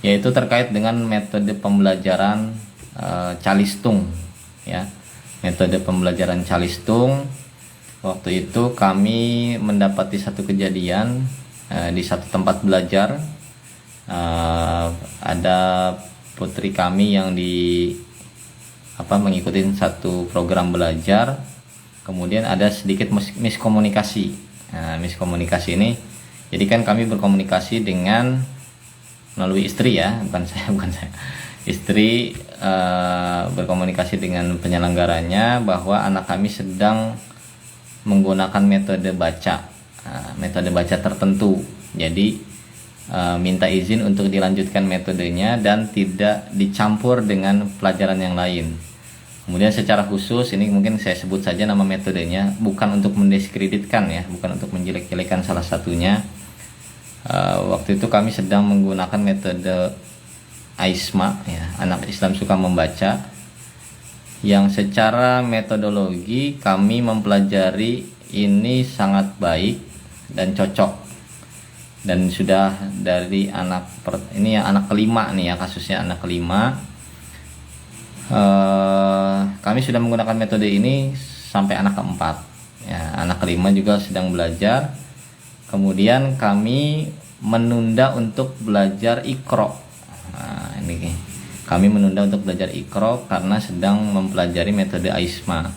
yaitu terkait dengan metode pembelajaran calistung ya. Metode pembelajaran calistung, waktu itu kami mendapati satu kejadian di satu tempat belajar, ada putri kami yang mengikuti satu program belajar, kemudian ada sedikit miskomunikasi. Miskomunikasi ini, jadi kan kami berkomunikasi dengan melalui istri ya, bukan saya. Istri berkomunikasi dengan penyelenggaranya bahwa anak kami sedang menggunakan metode baca tertentu. Jadi minta izin untuk dilanjutkan metodenya dan tidak dicampur dengan pelajaran yang lain. Kemudian secara khusus ini mungkin saya sebut saja nama metodenya, bukan untuk mendiskreditkan ya, bukan untuk menjelek-jelekan salah satunya. Waktu itu kami sedang menggunakan metode Aisma ya, anak Islam suka membaca, yang secara metodologi kami mempelajari ini sangat baik dan cocok, dan sudah dari ini ya anak kelima nih ya, kasusnya anak kelima. Kami sudah menggunakan metode ini sampai anak keempat ya, anak kelima juga sedang belajar. Kemudian kami menunda untuk belajar Iqra. Kami menunda untuk belajar Iqra karena sedang mempelajari metode Aisma.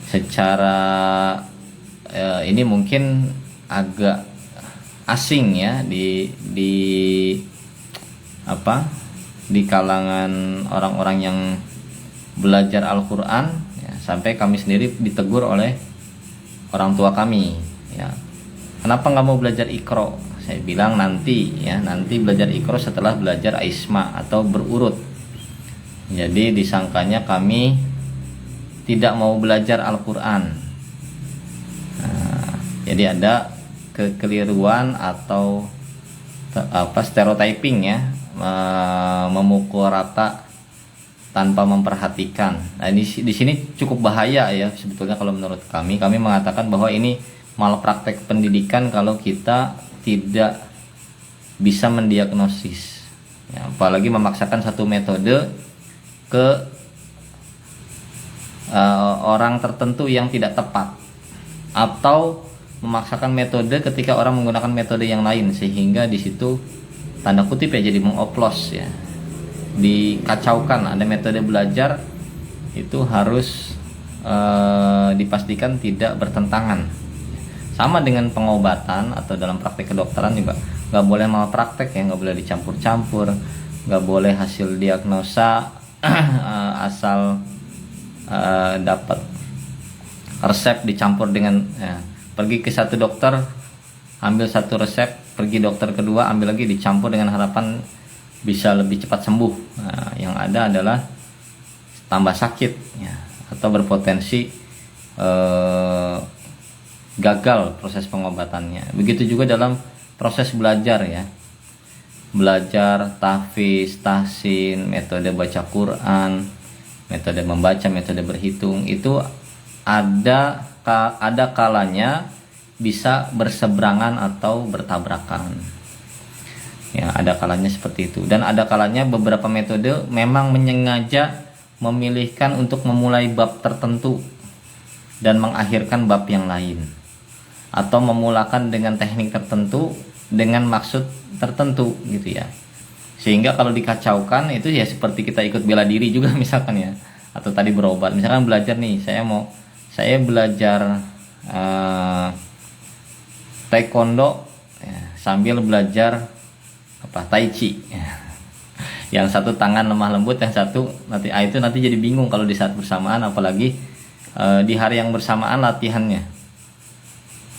Secara ini mungkin agak asing ya di kalangan orang-orang yang belajar Al-Quran ya, sampai kami sendiri ditegur oleh orang tua kami ya, kenapa nggak mau belajar Iqra? Saya bilang nanti belajar Iqra setelah belajar Aisma atau berurut. Jadi disangkanya kami tidak mau belajar Al-Quran. Jadi ada kekeliruan atau stereotyping ya, memukul rata tanpa memperhatikan. Nah, di sini cukup bahaya ya sebetulnya kalau menurut kami. Kami mengatakan bahwa ini malpraktek pendidikan kalau kita tidak bisa mendiagnosis ya, apalagi memaksakan satu metode ke orang tertentu yang tidak tepat, atau memaksakan metode ketika orang menggunakan metode yang lain, sehingga di situ tanda kutip ya jadi mengoplos ya, dikacaukan. Ada metode belajar itu harus dipastikan tidak bertentangan. Sama dengan pengobatan atau dalam praktek kedokteran juga nggak boleh malpraktek ya, nggak boleh dicampur-campur, nggak boleh hasil diagnosa asal dapat resep dicampur dengan pergi ke satu dokter ambil satu resep, pergi dokter kedua ambil lagi, dicampur dengan harapan bisa lebih cepat sembuh. Yang ada adalah tambah sakit ya, atau berpotensi gagal proses pengobatannya. Begitu juga dalam proses belajar ya, belajar tahfiz, tahsin, metode baca Quran, metode membaca, metode berhitung, itu ada kalanya bisa berseberangan atau bertabrakan ya, ada kalanya seperti itu. Dan ada kalanya beberapa metode memang menyengaja memilihkan untuk memulai bab tertentu dan mengakhirkan bab yang lain, atau memulakan dengan teknik tertentu dengan maksud tertentu gitu ya. Sehingga kalau dikacaukan itu ya seperti kita ikut bela diri juga misalkan ya, atau tadi berobat. Misalkan belajar nih, saya belajar taekwondo ya, sambil belajar tai chi ya. Yang satu tangan lemah lembut, yang satu nanti jadi bingung kalau di saat bersamaan, apalagi di hari yang bersamaan latihannya.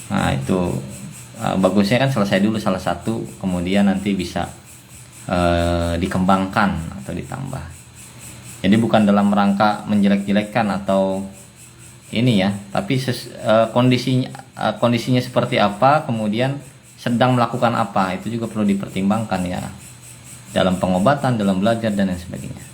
Nah itu bagusnya kan selesai dulu salah satu, kemudian nanti bisa dikembangkan atau ditambah. Jadi bukan dalam rangka menjelek-jelekkan atau ini ya, tapi kondisinya seperti apa, kemudian sedang melakukan apa, itu juga perlu dipertimbangkan ya, dalam pengobatan, dalam belajar dan lain sebagainya.